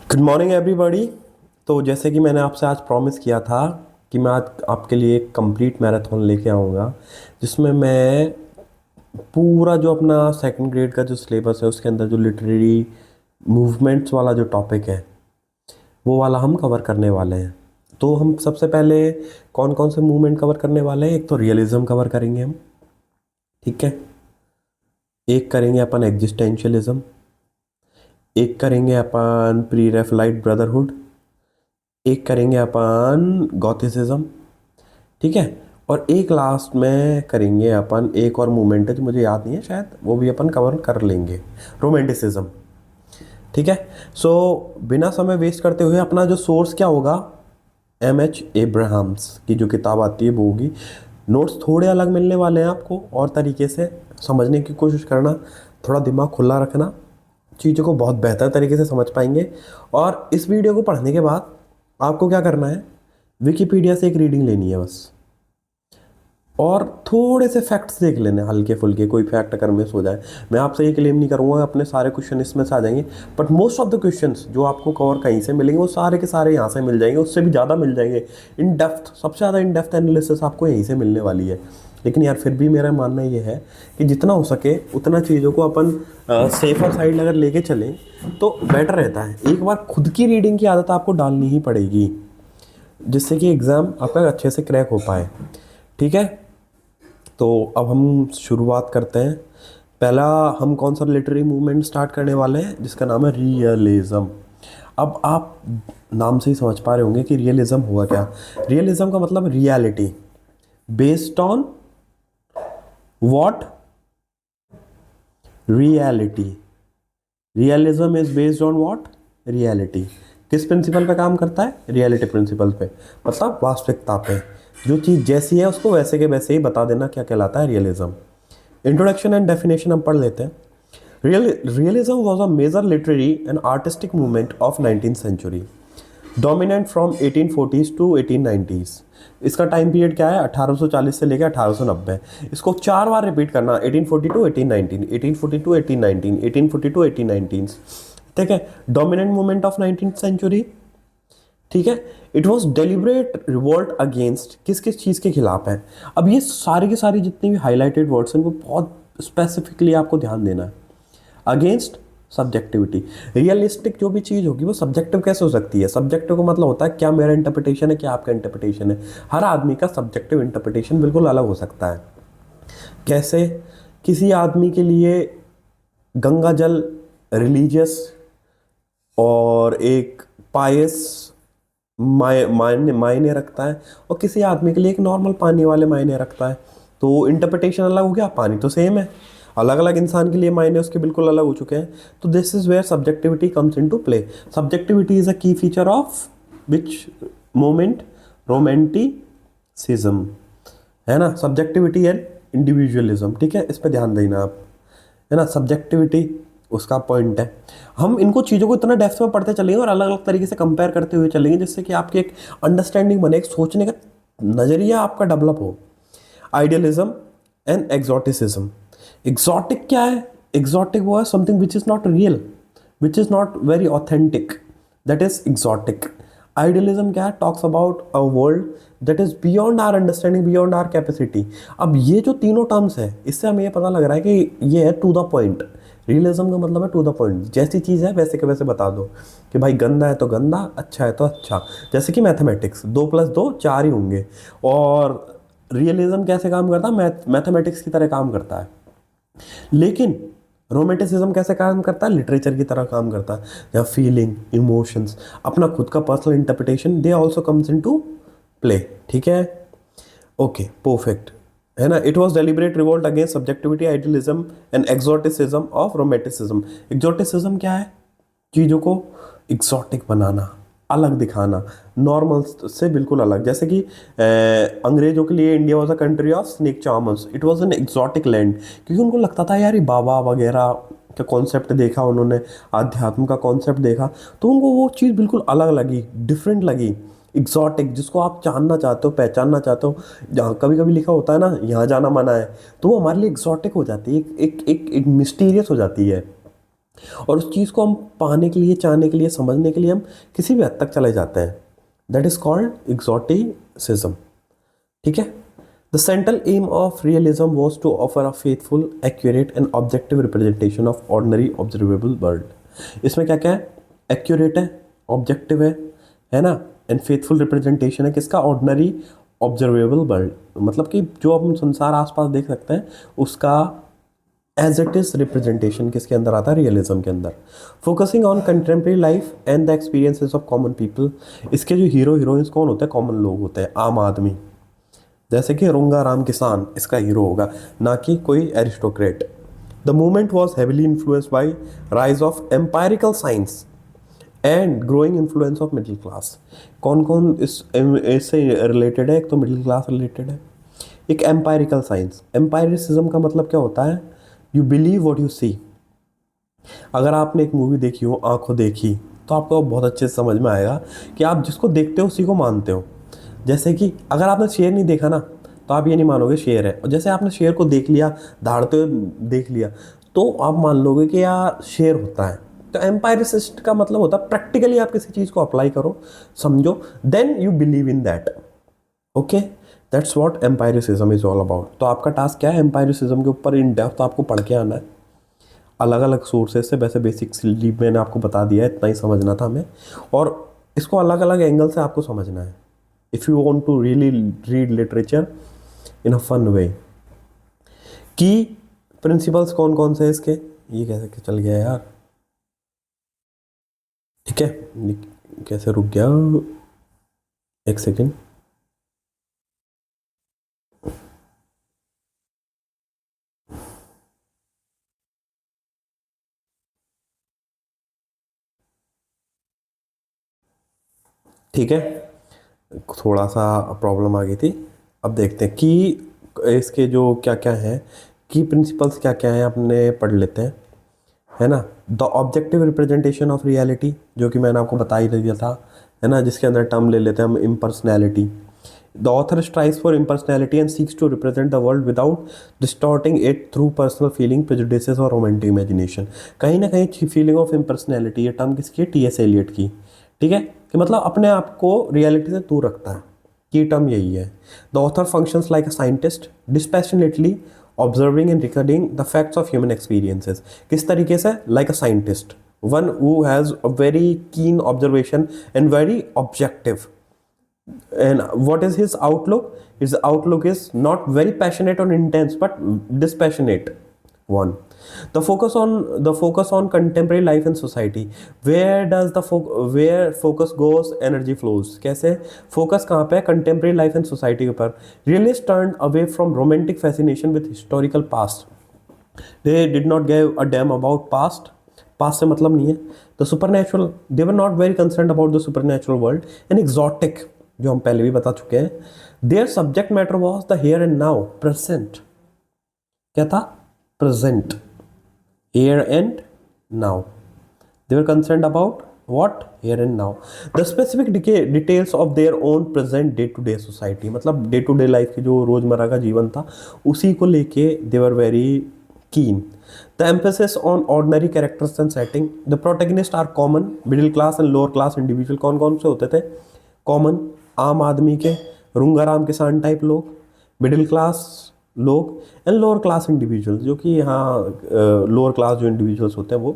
Good morning everybody. तो जैसे कि मैंने आपसे आज प्रॉमिस किया था कि मैं आज आपके लिए एक कंप्लीट मैराथन लेके आऊँगा, जिसमें मैं पूरा जो अपना सेकंड ग्रेड का जो सिलेबस है उसके अंदर जो लिटरेरी मूवमेंट्स वाला जो टॉपिक है वो वाला हम कवर करने वाले हैं। तो हम सबसे पहले कौन कौन से मूवमेंट कवर करने वाले हैं? एक तो रियलिज्म कवर करेंगे हम, ठीक है। एक करेंगे अपन एग्जिस्टेंशियलिज्म। एक करेंगे अपन प्री रेफलाइट ब्रदरहुड। एक करेंगे अपन गॉथिसिज्म, ठीक है। और एक लास्ट में करेंगे अपन एक और मूवमेंट है जो मुझे याद नहीं है, शायद वो भी अपन कवर कर लेंगे, रोमांटिसिज्म, ठीक है। सो बिना समय वेस्ट करते हुए अपना जो सोर्स क्या होगा, एम एच एब्राहम्स की जो किताब आती है वो होगी। नोट्स थोड़े अलग मिलने वाले हैं आपको, और तरीके से समझने की कोशिश करना, थोड़ा दिमाग खुला रखना, चीज़ों को बहुत बेहतर तरीके से समझ पाएंगे। और इस वीडियो को पढ़ने के बाद आपको क्या करना है, विकिपीडिया से एक रीडिंग लेनी है बस, और थोड़े से फैक्ट्स देख लेने हल्के फुल्के, कोई फैक्ट अगर मिस हो जाए। मैं आपसे ये क्लेम नहीं करूँगा अपने सारे क्वेश्चन इसमें से आ जाएंगे, but most of the questions जो आपको कवर कहीं से मिलेंगे वो सारे के सारे यहाँ से मिल जाएंगे, उससे भी ज़्यादा मिल जाएंगे। इन डेप्थ, सबसे ज़्यादा इन डेप्थ एनालिसिस आपको यहीं से मिलने वाली है। लेकिन यार फिर भी मेरा मानना ये है कि जितना हो सके उतना चीज़ों को अपन सेफर साइड अगर लेके चलें तो बेटर रहता है। एक बार खुद की रीडिंग की आदत आपको डालनी ही पड़ेगी, जिससे कि एग्ज़ाम आपका अच्छे से क्रैक हो पाए, ठीक है। तो अब हम शुरुआत करते हैं। पहला हम कौन सा लिटरेरी मूवमेंट स्टार्ट करने वाले हैं, जिसका नाम है रियलिज्म। अब आप नाम से ही समझ पा रहे होंगे कि रियलिज्म हुआ क्या। रियलिज्म का मतलब reality, based on what, reality. Realism is based on what, reality. किस प्रिंसिपल पे काम करता है? रियलिटी प्रिंसिपल पे, मतलब वास्तविकता पे। जो चीज़ जैसी है उसको वैसे के वैसे ही बता देना क्या कहलाता है रियलिज्म। इंट्रोडक्शन एंड डेफिनेशन हम पढ़ लेते हैं। Realism was a major literary and artistic movement of 19th century, dominant from 1840s to 1890s। इसका टाइम पीरियड क्या है? 1840 से लेकर 1890। इसको 4 बार रिपीट करना, 1840 टू 1819, 1840 टू 1819, 1840 टू 1819, ठीक है। Dominant movement of 19th century, ठीक है। It was deliberate revolt against, किस किस चीज़ के खिलाफ है? अब ये सारी की सारी जितनी भी हाईलाइटेड वर्ड्स हैं वो बहुत स्पेसिफिकली आपको ध्यान देना है। अगेंस्ट सब्जेक्टिविटी, रियलिस्टिक जो भी चीज़ होगी वो सब्जेक्टिव कैसे हो सकती है? सब्जेक्टिव का मतलब होता है क्या मेरा इंटरप्रिटेशन है, क्या आपका इंटरप्रिटेशन है। हर आदमी का सब्जेक्टिव इंटरप्रिटेशन बिल्कुल अलग हो सकता है। कैसे? किसी आदमी के लिए गंगा जल रिलीजियस और एक पायस मायने मायने रखता है, और किसी आदमी के लिए एक नॉर्मल पानी वाले मायने रखता है। तो इंटरप्रिटेशन अलग हो गया, पानी तो सेम है, अलग अलग इंसान के लिए मायने उसके बिल्कुल अलग हो चुके हैं। तो this is where subjectivity comes into play. Subjectivity is a key feature of which moment? Romanticism, है ना। सब्जेक्टिविटी एंड इंडिविजुअलिज्म, ठीक है, इस पर ध्यान देना आप, है ना। सब्जेक्टिविटी उसका पॉइंट है। हम इनको चीज़ों को इतना डेप्थ में पढ़ते चलेंगे और अलग अलग तरीके से कंपेयर करते हुए चलेंगे, जिससे कि आपकी एक अंडरस्टैंडिंग बने, एक सोचने का नज़रिया आपका डेवलप हो। Idealism and एक्सोटिसिज्म। एक्सोटिक क्या है? एक्सोटिक वो है something which is not real, which is not very authentic, that is exotic. Idealism क्या है? Talks about a world that is beyond our understanding, beyond our capacity. अब ये जो तीनों टर्म्स है, इससे हमें ये पता लग रहा है कि ये है टू द पॉइंट। रियलिज्म का मतलब है टू द पॉइंट, जैसी चीज़ है वैसे के वैसे बता दो कि भाई गंदा है तो गंदा, अच्छा है तो अच्छा। जैसे कि मैथमेटिक्स, 2+2 4 ही होंगे। और रियलिज्म कैसे काम करता है? मैथमेटिक्स की तरह काम करता है। लेकिन रोमेंटिसिज्म कैसे काम करता है? लिटरेचर की तरह काम करता है, जहाँ फीलिंग, इमोशंस, अपना खुद का personal interpretation, they also comes in to play, ठीक है। ओके, परफेक्ट, है ना। It was deliberate revolt against subjectivity, idealism and exoticism of romanticism. Exoticism क्या है? चीज़ों को एक्सोटिक बनाना, अलग दिखाना, नॉर्मल से बिल्कुल अलग। जैसे कि अंग्रेजों के लिए India was a country of snake charmers, it was an exotic land, क्योंकि उनको लगता था यार ये बाबा वगैरह का कॉन्सेप्ट देखा उन्होंने, आध्यात्म का कॉन्सेप्ट देखा, तो उनको वो चीज़ बिल्कुल अलग लगी, डिफरेंट लगी। एक्सोटिक, जिसको आप जानना चाहते हो, पहचानना चाहते हो, जहाँ कभी कभी लिखा होता है ना यहाँ जाना मना है, तो वो हमारे लिए एक्सोटिक हो जाती है, एक मिस्टीरियस हो जाती है। और उस चीज़ को हम पाने के लिए, चाहने के लिए, समझने के लिए हम किसी भी हद तक चले जाते हैं। That is called exoticism. ठीक है। The central aim of realism was to offer a faithful, accurate and objective representation of ordinary observable world. इसमें क्या क्या है? एक्यूरेट है, ऑब्जेक्टिव है ना, एंड फेथफुल रिप्रेजेंटेशन है किसका? ऑर्डिनरी ऑब्जर्वेबल वर्ल्ड, मतलब कि जो हम संसार आसपास देख सकते हैं उसका एज इट इज रिप्रेजेंटेशन किसके अंदर आता है? रियलिज्म के अंदर। Focusing on contemporary life and the experiences of common people. इसके जो हीरो हीरोइंस कौन होते हैं? कॉमन लोग होते हैं, आम आदमी। जैसे कि रुंगा राम किसान इसका हीरो होगा, ना कि कोई aristocrat. The movement was heavily influenced by rise of empirical science and growing influence of middle class. कौन कौन इससे रिलेटेड है? एक तो मिडिल क्लास रिलेटेड है, एक एम्पायरिकल साइंस। एम्पायरिसिज्म का मतलब क्या होता है? You believe what you see. अगर आपने एक मूवी देखी हो, आंखों देखी, तो आपको बहुत अच्छे से समझ में आएगा कि आप जिसको देखते हो उसी को मानते हो। जैसे कि अगर आपने शेर नहीं देखा ना, तो आप ये नहीं मानोगे शेर है, और जैसे आपने शेर को देख लिया, दहाड़ते हुए देख लिया, तो आप मान लोगे कि यार शेर होता है। तो एम्पायरिसिस्ट का मतलब होता है प्रैक्टिकली आप किसी चीज़ को अप्लाई करो, समझो, then you believe in that. Okay, that's what empiricism is all about. तो आपका टास्क क्या है? एम्पायरिसिज्म के ऊपर इन डेप्थ आपको पढ़ के आना है, अलग अलग सोर्सेज से। वैसे बेसिकली मैंने आपको बता दिया है, इतना ही समझना था हमें, और इसको अलग अलग एंगल से आपको समझना है if you want to really read literature in a fun way. की प्रिंसिपल्स कौन कौन से हैं इसके? ये कैसे चल गया यार? ठीक है, ये कैसे रुक गया? एक सेकेंड। ठीक है, थोड़ा सा प्रॉब्लम आ गई थी। अब देखते हैं कि इसके जो क्या क्या हैं, की प्रिंसिपल्स क्या क्या हैं, अपने पढ़ लेते हैं, है ना। The objective representation of reality, जो कि मैंने आपको बता ही दिया था, है ना, जिसके अंदर टर्म ले लेते हैं हम impersonality. The author strives for impersonality and seeks to represent the world without distorting it through personal feeling, prejudices और रोमांटिक इमेजिनेशन। कहीं ना कहीं फीलिंग ऑफ इम्पर्सनैलिटी, ये टर्म किसकी है? टी.एस. एलियट की। ठीक है, कि मतलब अपने आप को रियलिटी से दूर रखता है, की टर्म यही है। The author functions like a scientist, dispassionately observing and recording the facts of human experiences. किस तरीके से? Like a scientist, one who has a very keen observation and very objective. And what is his outlook? His outlook is not very passionate or intense, but dispassionate one. The focus on contemporary life and society. Where does where focus goes, energy flows. कैसे? Focus कहाँ पे है? Contemporary life and society के ऊपर. Realists turned away from romantic fascination with historical past. They did not give a damn about past. Past से मतलब नहीं है. The supernatural, they were not very concerned about the supernatural world. And exotic, जो हम पहले भी बता चुके हैं, their subject matter was the here and now, present. क्या था? Present, here and now. They were concerned about what? Here and now. The specific details of their own present day to day society, मतलब day to day life की जो रोजमर्रा का जीवन था उसी को लेके they were very keen. The emphasis on ordinary characters and setting. The protagonists are common, middle class and lower class individual. कौन कौन से होते थे? कॉमन, आम आदमी के, रुंगाराम किसान टाइप लोग, मिडिल क्लास लोग, एंड लोअर क्लास इंडिविजुअल्स, जो कि यहाँ लोअर क्लास जो इंडिविजुअल्स होते हैं वो।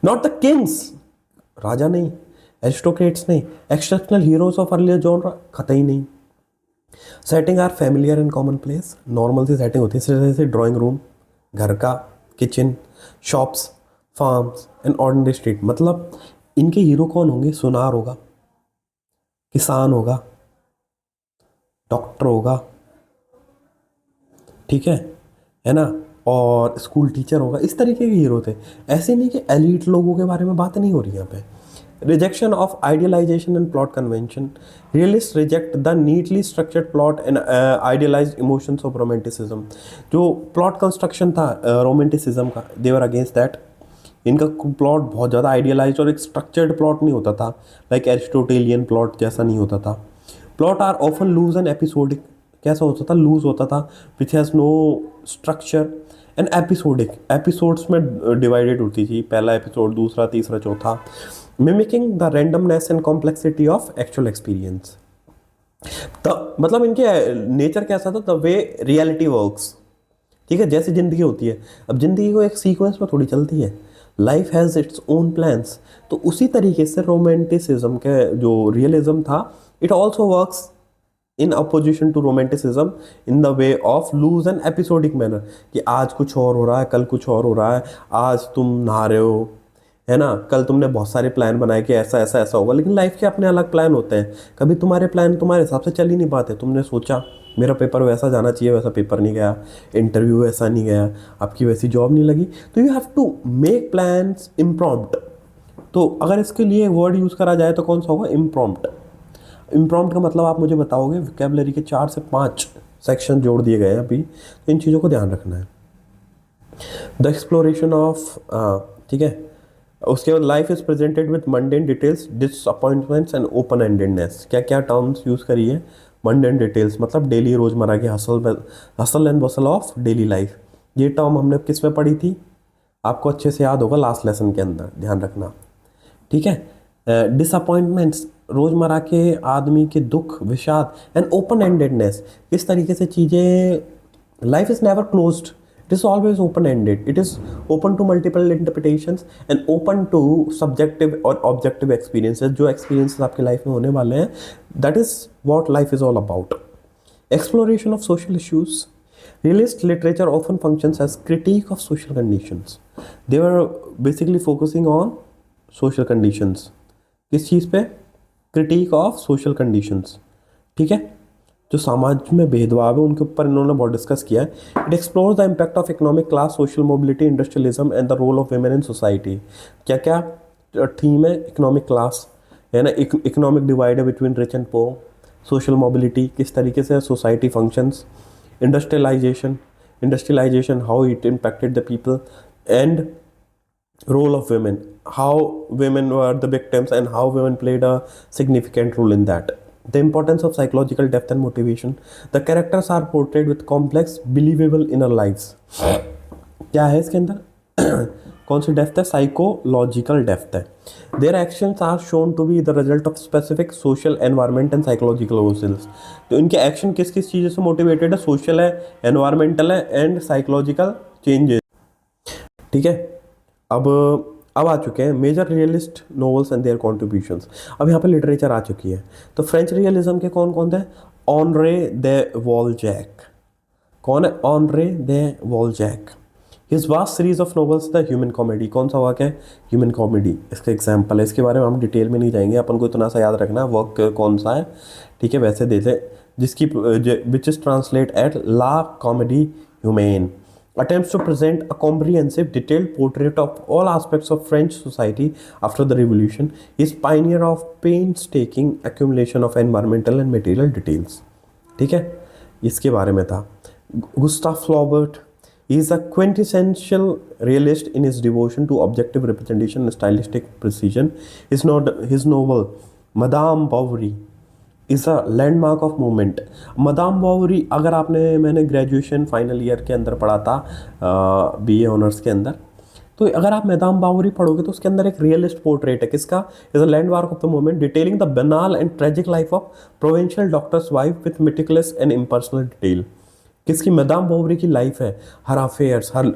नॉट द किंग्स, राजा नहीं, एरिस्टोक्रेट्स नहीं, exceptional heroes of earlier genre, कतई नहीं। Setting are familiar and common place, normal सी सेटिंग होती है, जैसे ड्राइंग रूम, घर का, kitchen, shops, farms and ordinary street. मतलब इनके हीरो कौन होंगे? सुनार होगा, किसान होगा, डॉक्टर होगा, ठीक है ना, और स्कूल टीचर होगा। इस तरीके के हीरो थे। ऐसे नहीं कि एलीट लोगों के बारे में बात नहीं हो रही यहाँ पे। Rejection of idealization and plot convention. Realist reject the neatly structured plot and idealize emotions of romanticism. जो प्लॉट कंस्ट्रक्शन था रोमांटिसिज्म का, दे वर अगेंस्ट दैट. इनका प्लॉट बहुत ज़्यादा आइडियलाइज और एक स्ट्रक्चर्ड प्लॉट नहीं होता था, लाइक एरिस्टोटेलियन प्लॉट जैसा नहीं होता था. Plot are often loose and episodic. कैसा होता था, लूज होता था, which has no structure and episodic, episodes में डिवाइडेड होती थी, पहला एपिसोड, दूसरा, तीसरा, चौथा, mimicking the randomness and complexity of actual experience. तो मतलब इनके नेचर कैसा था, द वे रियलिटी वर्क्स, ठीक है, जैसी ज़िंदगी होती है। अब ज़िंदगी को एक सीक्वेंस में थोड़ी चलती है, life has its own plans. तो उसी तरीके से रोमांटिसिज्म के जो रियलिज्म था, it also works in opposition to romanticism in the way of loose and episodic manner, कि आज कुछ और हो रहा है, कल कुछ और हो रहा है, आज तुम नहा रहे हो, है ना, कल तुमने बहुत सारे प्लान बनाए कि ऐसा ऐसा ऐसा होगा, लेकिन लाइफ के अपने अलग प्लान होते हैं। कभी तुम्हारे प्लान तुम्हारे हिसाब से चल ही नहीं पाते। तुमने सोचा मेरा पेपर वैसा जाना चाहिए, वैसा पेपर नहीं गया, इंटरव्यू वैसा नहीं गया, आपकी वैसी जॉब नहीं लगी, तो you have to make plans impromptu. तो अगर इसके लिए वर्ड यूज़ करा जाए तो कौन सा होगा, इम्प्रॉम्प्ट। इम्प्रॉम्प्ट का मतलब आप मुझे बताओगे, वोकैबुलरी के 4 से 5 सेक्शन जोड़ दिए गए हैं अभी, तो इन चीज़ों को ध्यान रखना है। द एक्सप्लोरेशन ऑफ, ठीक है, उसके बाद life is presented with mundane details, disappointments and open endedness. क्या क्या टर्म्स यूज़ करिए, मंडेन डिटेल्स मतलब डेली रोज़मर्रा की hustle and bustle of daily life. ये टर्म हमने किस में पढ़ी थी, आपको अच्छे से याद होगा, लास्ट लेसन के अंदर, ध्यान रखना, ठीक है। डिसअपॉइंटमेंट्स, रोज़मर्रा के आदमी के दुख, विषाद, एंड ओपन एंडेडनेस, किस तरीके से चीज़ें, life is never closed, it is always open ended, it is open to multiple interpretations and open to subjective और objective experiences। जो experiences आपके लाइफ में होने वाले हैं, that is what life is all about। Exploration of social issues, realist literature often functions as critique of social conditions। they were basically focusing on social conditions, किस चीज़ पे, critique of social conditions, ठीक है, जो समाज में भेदभाव है उनके ऊपर इन्होंने बहुत डिस्कस किया है। It explores the impact of economic class, social mobility, industrialism and the role of women in society. क्या क्या थीम है, इकोनॉमिक क्लास है ना, इकोनॉमिक डिवाइड है between rich and poor, social mobility, किस तरीके से society functions, industrialization how it impacted the people, and role of women, how women were the victims and how women played a significant role in that। The importance of psychological depth and motivation, the characters are portrayed with complex believable inner lives। क्या है इसके अंदर कौन सी depth है, psychological depth है। Their actions are shown to be the result of specific social environment and psychological forces. तो इनके एक्शन किस किस चीज़ों से मोटिवेटेड है, सोशल है, एनवायरमेंटल है, एंड साइकोलॉजिकल चेंजेस, ठीक है। अब आ चुके हैं major realist novels and their contributions. अब यहाँ पे लिटरेचर आ चुकी है। तो फ्रेंच रियलिज्म के कौन कौन थे, ऑनरे दे वॉलजैक। कौन है, Honore de Balzac. His vast series of novels the human comedy. कौन सा वर्क है, ह्यूमन कॉमेडी, इसका एग्जाम्पल है। इसके बारे में हम डिटेल में नहीं जाएंगे, अपन को इतना सा याद रखना है वर्क कौन सा है, ठीक है। वैसे देते जिसकी विच इज ट्रांसलेट एट ला कॉमेडी ह्यूमेन, attempts to present a comprehensive, detailed portrait of all aspects of French society after the Revolution. He is pioneer of painstaking accumulation of environmental and material details, ठीक है, इसके बारे में था। Gustave Flaubert, he is a quintessential realist in his devotion to objective representation and stylistic precision। His novel Madame Bovary is a landmark of movement. Madame Bovary, अगर मैंने graduation final year के अंदर पढ़ा था, बीए ऑनर्स के अंदर, तो अगर आप मदाम बावरी पढ़ोगे तो उसके अंदर एक रियलिस्ट पोर्ट्रेट है किसका, is a landmark of the movement detailing the banal and tragic life of provincial doctor's wife with meticulous and impersonal detail. किसकी, मदाम बावरी की लाइफ है, हर अफेयर्स, हर,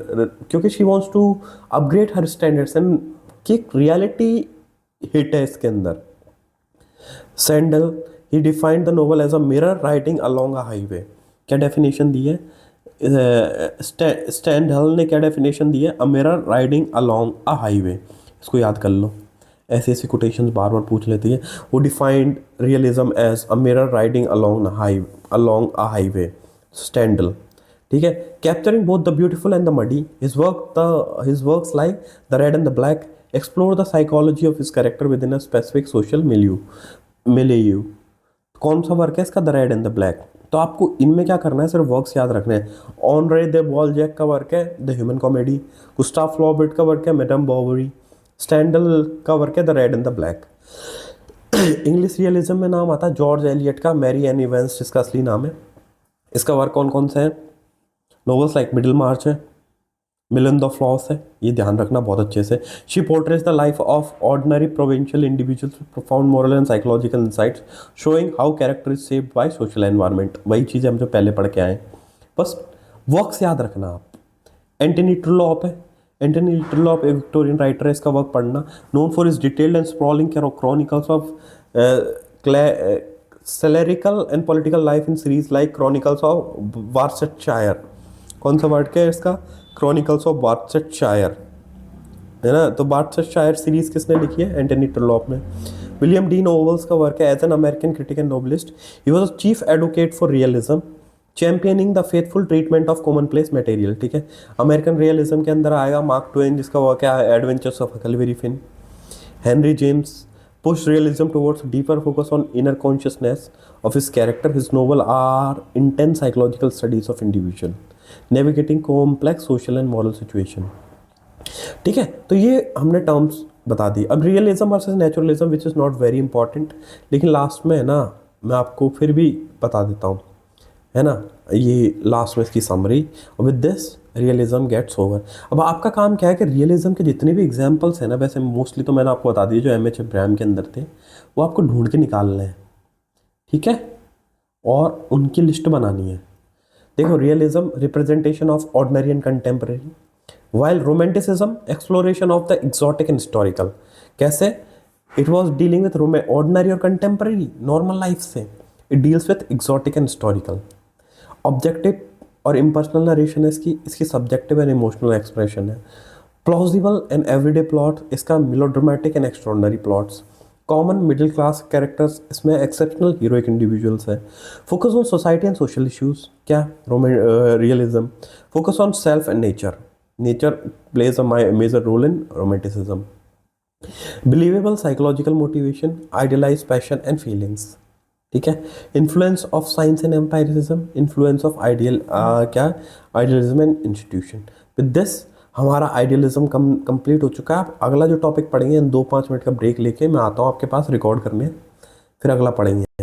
क्योंकि she wants to upgrade her standards and की reality hit है इसके अंदर। सैंडल, he defined the novel as a mirror riding along a highway। क्या डेफिनेशन दी है, स्टैंडहल ने क्या डेफिनेशन दी है, a mirror riding along a highway। इसको याद कर लो, ऐसे ऐसे कोटेशंस बार बार पूछ लेती है। वो defined realism as a mirror riding along a highway, Stendhal, ठीक है। Capturing both the beautiful and the muddy, his works like The Red and the Black explore the psychology of his character within a specific social milieu। कौन सा work है इसका, the red and the black. तो आपको इनमें क्या करना है, सिर्फ वर्क्स याद रखने हैं। ऑनरे दे वॉलजैक का वर्क है द ह्यूमन कॉमेडी, गुस्टाव फ्लॉबर्ट का वर्क है मैडम बॉवरी, स्टैंडल का वर्क है the red and the black. English realism में नाम आता है जॉर्ज एलियट का मैरी एन इवेंस, जिसका असली नाम है, इसका वर्क कौन कौन सा है? नॉवेल्स लाइक मिडिल मार्च है, मिलियन द फ्लॉस है, ये ध्यान रखना बहुत अच्छे से। She portrays the life of ordinary provincial individuals with profound moral and psychological insights showing how character is shaped by social environment. वही चीज़ें हम जो पहले पढ़ के आए, बस वर्क्स याद रखना आप। एंटनी ट्रुलॉप है, एंटनी ट्रुलॉप एक विक्टोरियन राइटर है, इसका वर्क पढ़ना। Known for is detailed and sprawling chronicles of clerical and political life in series like chronicles of Barsetshire. कौन सा वर्ड क्या है इसका? क्रॉनिकल्स ऑफ वार्सेटशायर, है ना। तो वार्सेटशायर सीरीज किसने लिखी है? एंटनी ट्रुलॉप ने। विलियम डी नोवेल्स का वर्क है as an American critic and novelist, he was a chief advocate for realism championing the faithful treatment of common place material. ठीक है, अमेरिकन रियलिज्म के अंदर आएगा मार्क ट्वेन, जिसका work है adventures of Huckleberry Finn. Henry James pushed realism towards deeper focus on inner consciousness of his character. His novels are intense psychological studies of individual navigating complex social and moral situation. ठीक है, तो ये हमने terms बता दी। अब realism versus naturalism which is not very important, लेकिन last में है ना मैं आपको फिर भी बता देता हूँ, है ना, ये लास्ट में इसकी summary. With this realism gets over. अब आपका काम क्या है कि रियलिज्म के जितने भी एग्जांपल्स हैं ना, वैसे मोस्टली तो मैंने आपको बता दिए जो एम.एच. इब्राहिम के अंदर थे, वो आपको ढूंढ के निकालने हैं, ठीक है, और उनकी लिस्ट बनानी है। देखो, realism representation of ordinary and contemporary, while romanticism exploration of the exotic and historical. कैसे? It was dealing with ordinary और कंटेम्प्रेरी नॉर्मल लाइफ से, it deals with exotic and historical. Objective और इम्पर्सनल नरेशन है इसकी subjective and emotional expression है। Plausible and everyday plot, इसका melodramatic and extraordinary plots. Common middle class characters, इसमें exceptional heroic individuals है। Focus on society and social issues, क्या? Realism. Focus on self and nature, nature plays a major role in romanticism. Believable psychological motivation, idealize passion and feelings, ठीक है। Influence of science and empiricism, influence of क्या? Idealism and institution. With this हमारा idealism complete हो चुका है। आप अगला जो टॉपिक पढ़ेंगे, इन 2-5 मिनट का ब्रेक लेके मैं आता हूँ आपके पास रिकॉर्ड करने, फिर अगला पढ़ेंगे।